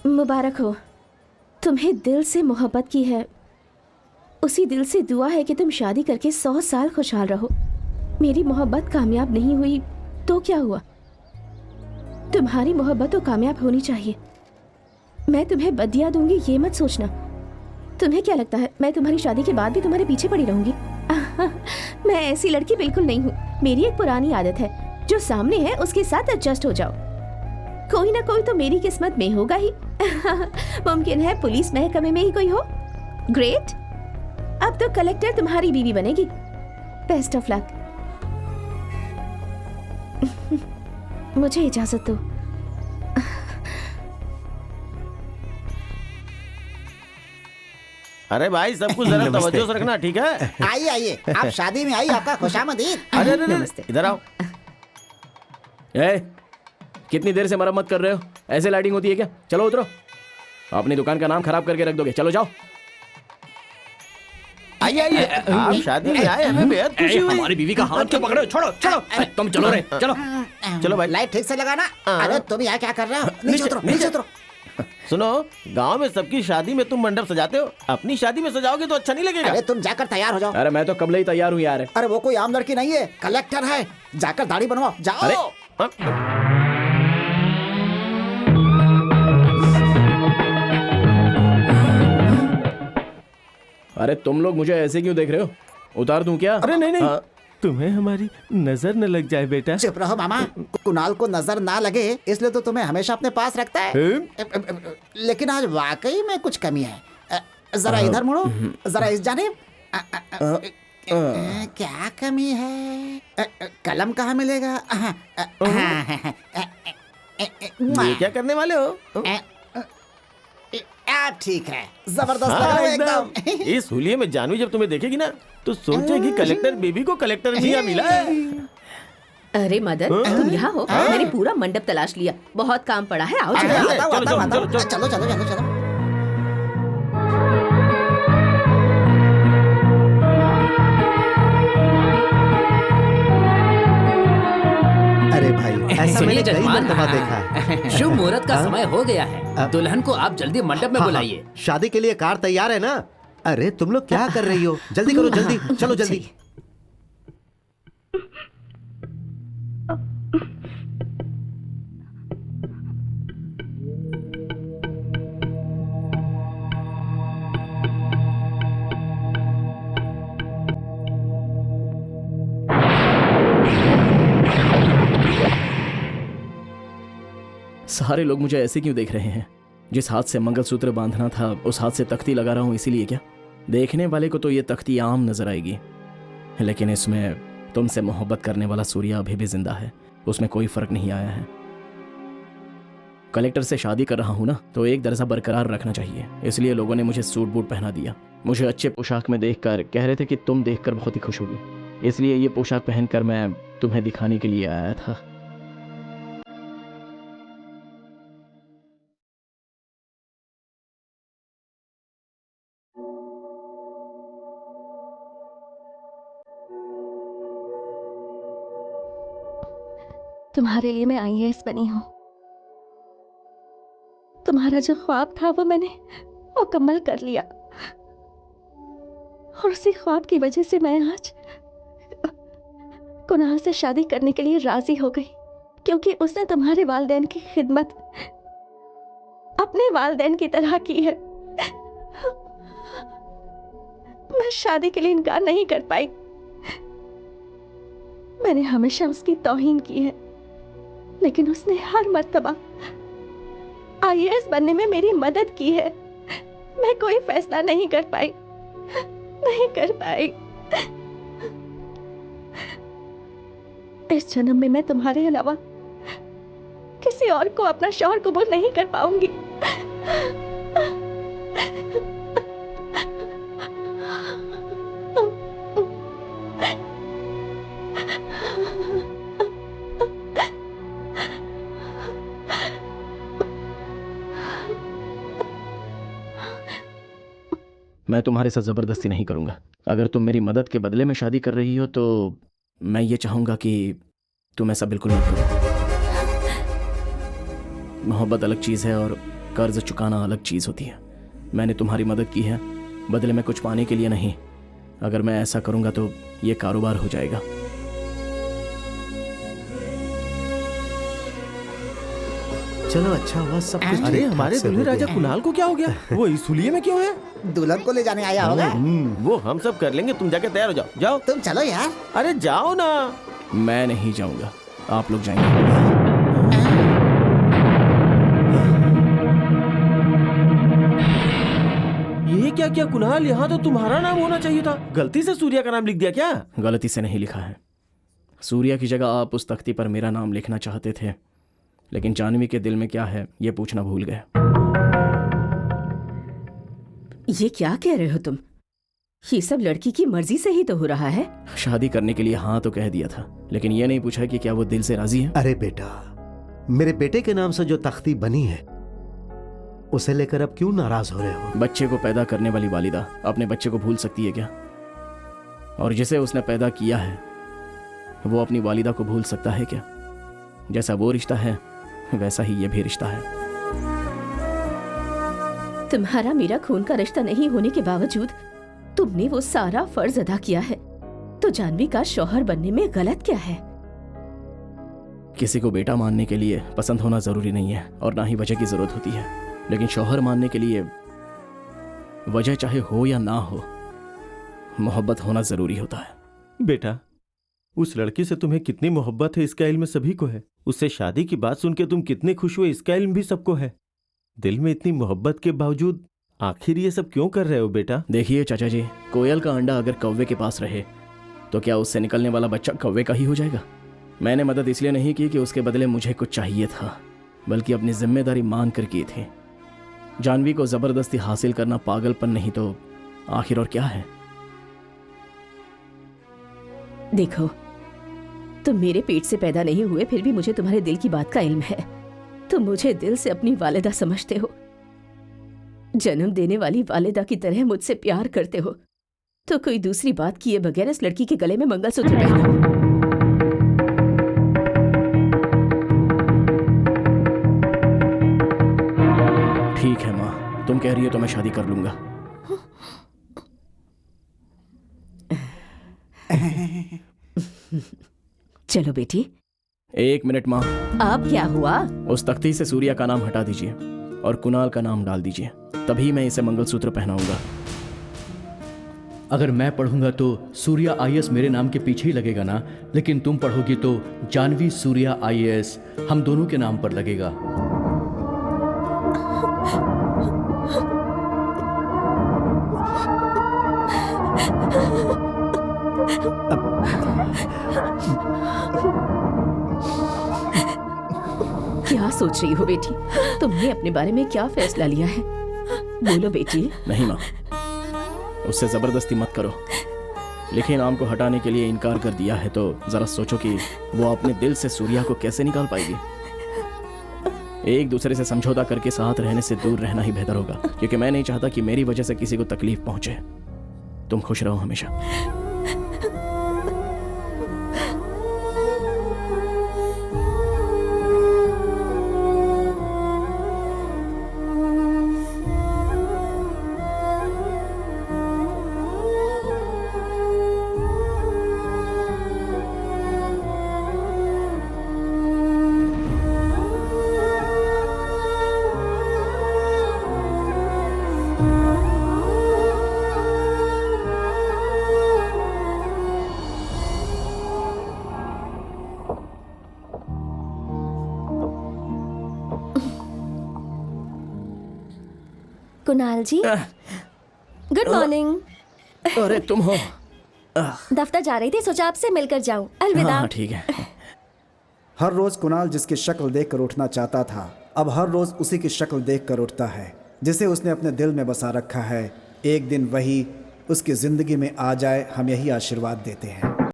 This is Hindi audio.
मुबारक हो, तुम्हें दिल से मोहब्बत की है। उसी दिल से दुआ है कि तुम शादी करके 100 साल खुशहाल रहो। मेरी मोहब्बत कामयाब नहीं हुई तो क्या हुआ? तुम्हारी मोहब्बत तो कामयाब होनी चाहिए। मैं तुम्हें बदिया दूंगी ये मत सोचना। तुम्हें क्या लगता है मैं तुम्हारी शादी के बाद भी तुम्हारे पीछे पड़ी रहूंगी? मैं ऐसी लड़की बिल्कुल नहीं हूँ। मेरी एक पुरानी आदत है, जो सामने है उसके साथ एडजस्ट हो जाओ। कोई ना कोई तो मेरी किस्मत में होगा ही। मुमकिन है पुलिस महकमे में ही कोई हो। ग्रेट, अब तो कलेक्टर तुम्हारी बीवी बनेगी। Best of luck. मुझे इजाजत दो। अरे भाई सब कुछ जरा तवज्जो से रखना, ठीक है? आइए आइए, आप शादी में आई, आपका खुशामदीद। अरे इधर आओ। कितनी देर से मरम्मत कर रहे हो? ऐसे लाइटिंग होती है क्या? चलो उतरो, अपनी दुकान का नाम खराब करके रख दोगे। चलो जाओ। आइए आइए, आप शादी में आए, हमें बेहद खुशी हुई। हमारी बीवी का हाथ क्यों पकड़ो? छोड़ो चलो, तुम चलो रे, चलो चलो भाई। लाइट ठीक से लगाना। अरे तुम यहाँ क्या कर रहे हो? नीचे उतरो, नीचे उतरो। सुनो, गांव में सबकी शादी में तुम मंडप सजाते हो, अपनी शादी में सजाओगे तो अच्छा नहीं लगेगा। अरे तुम जाकर तैयार हो जाओ। अरे मैं तो कबले ही तैयार हूँ यार। अरे वो कोई आम लड़की नहीं है, कलेक्टर है। जाकर दाढ़ी बनवाओ, जाओ। अरे तुम लोग मुझे ऐसे क्यों देख रहे हो? उतार दूं क्या? अरे नहीं नहीं, तुम्हें हमारी नजर न लग जाए बेटा। चुप रहो मामा। कुणाल को नजर ना लगे इसलिए तो तुम्हें हमेशा अपने पास रखता है। लेकिन आज वाकई में कुछ कमी है। जरा इधर मुड़ो, जरा इस जानिब। क्या कमी है? कलम कहाँ मिलेगा? ये क्या करने वाले हो? ठीक है, जबरदस्त लग रहा है एकदम। इस हुलिये में जानवी जब तुम्हें देखेगी ना तो सोचेगी कलेक्टर बेबी को कलेक्टर मियां मिला है। अरे मदन, तुम यहाँ हो? मैंने पूरा मंडप तलाश लिया, बहुत काम पड़ा है। आओ चलो चलो चलो। अरे भाई, ऐसा मैंने कई मर्तबा देखा है। शुभ मुहूर्त का समय हो गया है, दुल्हन को आप जल्दी मंडप में बुलाइए। शादी के लिए कार तैयार है ना? अरे तुम लोग क्या कर रही हो? जल्दी करो, जल्दी चलो जल्दी। सारे लोग मुझे ऐसे क्यों देख रहे हैं? जिस हाथ से मंगलसूत्र बांधना था उस हाथ से तख्ती लगा रहा हूं, इसीलिए क्या? देखने वाले को तो ये तख्ती आम नजर आएगी, लेकिन इसमें तुमसे मोहब्बत करने वाला सूर्या अभी भी जिंदा है। उसमें कोई फर्क नहीं आया है। कलेक्टर से शादी कर रहा हूं ना, तो एक दर्जा बरकरार रखना चाहिए, इसलिए लोगों ने मुझे सूट बूट पहना दिया। मुझे अच्छे पोशाक में देखकर कह रहे थे कि तुम देखकर बहुत ही खुश होगी, इसलिए ये पोशाक पहनकर मैं तुम्हें दिखाने के लिए आया था। तुम्हारे लिए मैं IAS बनी हूँ। तुम्हारा जो ख्वाब था वो मैंने मुकम्मल कर लिया, और उसी ख्वाब की वजह से मैं आज कुणाल से शादी करने के लिए राजी हो गई, क्योंकि उसने तुम्हारे वालिदैन की खिदमत अपने वालिदैन की तरह की है। मैं शादी के लिए इनकार नहीं कर पाई। मैंने हमेशा उसकी तौहीन की है, लेकिन उसने हर मर्तबा IAS बनने में मेरी मदद की है। मैं कोई फैसला नहीं कर पाई। इस जन्म में मैं तुम्हारे अलावा किसी और को अपना शौहर कबूल नहीं कर पाऊंगी। मैं तुम्हारे साथ ज़बरदस्ती नहीं करूँगा। अगर तुम मेरी मदद के बदले में शादी कर रही हो तो मैं ये चाहूँगा कि तुम ऐसा बिल्कुल मत करो। मोहब्बत अलग चीज़ है और कर्ज चुकाना अलग चीज होती है। मैंने तुम्हारी मदद की है, बदले में कुछ पाने के लिए नहीं। अगर मैं ऐसा करूंगा तो ये कारोबार हो जाएगा। चलो अच्छा हुआ सब कुछ अरे ठीक-ठाक हमारे से हो दुल्हे राजा गया। कुणाल को क्या हो गया? वो इस हुलिये में क्यों है? दुल्हन को ले जाने आया होगा। वो हम सब कर लेंगे, तुम जाके तैयार हो जाओ। जाओ। तुम चलो यार। अरे जाओ ना। मैं नहीं जाऊंगा, आप लोग जाएंगे। ये क्या किया कुणाल? यहाँ तो तुम्हारा नाम होना चाहिए था, गलती से सूर्या का नाम लिख दिया क्या? गलती से नहीं लिखा है। सूर्या की जगह आप उस तख्ती पर मेरा नाम लिखना चाहते थे, लेकिन जानवी के दिल में क्या है ये पूछना भूल गए। ये क्या कह रहे हो तुम? ये सब लड़की की मर्जी से ही तो हो रहा है। शादी करने के लिए हाँ तो कह दिया था, लेकिन ये नहीं पूछा कि क्या वो दिल से राजी है। अरे बेटा, मेरे बेटे के नाम से जो तख्ती बनी है उसे लेकर अब क्यों नाराज हो रहे हो? बच्चे को पैदा करने वाली वालिदा अपने बच्चे को भूल सकती है क्या? और जिसे उसने पैदा किया है वो अपनी वालिदा को भूल सकता है क्या? जैसा वो रिश्ता है वैसा ही ये भी रिश्ता है। तुम्हारा मेरा खून का रिश्ता नहीं होने के बावजूद तुमने वो सारा फर्ज अदा किया है, तो जानवी का शौहर बनने में गलत क्या है? किसी को बेटा मानने के लिए पसंद होना जरूरी नहीं है और ना ही वजह की जरूरत होती है, लेकिन शौहर मानने के लिए वजह चाहे हो या ना हो, मोहब्बत होना जरूरी होता है। बेटा, उस लड़की से तुम्हें कितनी मोहब्बत है इसका इल्म सभी को है। उससे शादी की बात सुन के तुम कितने खुश हुए इसका इल्म भी सबको है। दिल में इतनी मोहब्बत के बावजूद आखिर ये सब क्यों कर रहे हो बेटा? देखिए चाचा जी, कोयल का अंडा अगर कौवे के पास रहे तो क्या उससे निकलने वाला बच्चा कौवे का ही हो जाएगा? मैंने मदद इसलिए नहीं की कि उसके बदले मुझे कुछ चाहिए था, बल्कि अपनी जिम्मेदारी मान कर की थी। जानवी को जबरदस्ती हासिल करना पागलपन नहीं तो आखिर और क्या है? देखो, तुम मेरे पेट से पैदा नहीं हुए, फिर भी मुझे तुम्हारे दिल की बात का इल्म है। तुम मुझे दिल से अपनी वालिदा समझते हो, जन्म देने वाली वालिदा की तरह मुझसे प्यार करते हो, तो कोई दूसरी बात किए बगैर इस लड़की के गले में मंगलसूत्र पहनाओ। ठीक है माँ, तुम कह रही हो तो मैं शादी कर लूंगा। चलो बेटी। एक मिनट माँ, अब क्या हुआ? उस तख्ती से सूर्या का नाम हटा दीजिए और कुणाल का नाम डाल दीजिए, तभी मैं इसे मंगलसूत्र पहनाऊंगा। अगर मैं पढ़ूंगा तो सूर्या आईएएस मेरे नाम के पीछे ही लगेगा ना, लेकिन तुम पढ़ोगी तो जानवी सूर्या आईएएस हम दोनों के नाम पर लगेगा। क्या सोच रही हो बेटी? तुमने अपने बारे में क्या फैसला लिया है? बोलो बेटी। नहीं माँ, उससे जबरदस्ती मत करो। लिखे नाम को हटाने के लिए इनकार कर दिया है तो जरा सोचो कि वो अपने दिल से सूर्या को कैसे निकाल पाएगी। एक दूसरे से समझौता करके साथ रहने से दूर रहना ही बेहतर होगा, क्योंकि मैं नहीं चाहता कि मेरी वजह से किसी को तकलीफ पहुंचे। तुम खुश रहो हमेशा। कुणाल जी, गुड मॉर्निंग। अरे तुम हो? दफ्तर जा रही थी, सोचा आपसे मिलकर जाऊं। अलविदा। हाँ ठीक है। हर रोज कुणाल जिसकी शक्ल देखकर उठना चाहता था, अब हर रोज उसी की शक्ल देखकर उठता है जिसे उसने अपने दिल में बसा रखा है। एक दिन वही उसकी जिंदगी में आ जाए, हम यही आशीर्वाद देते हैं।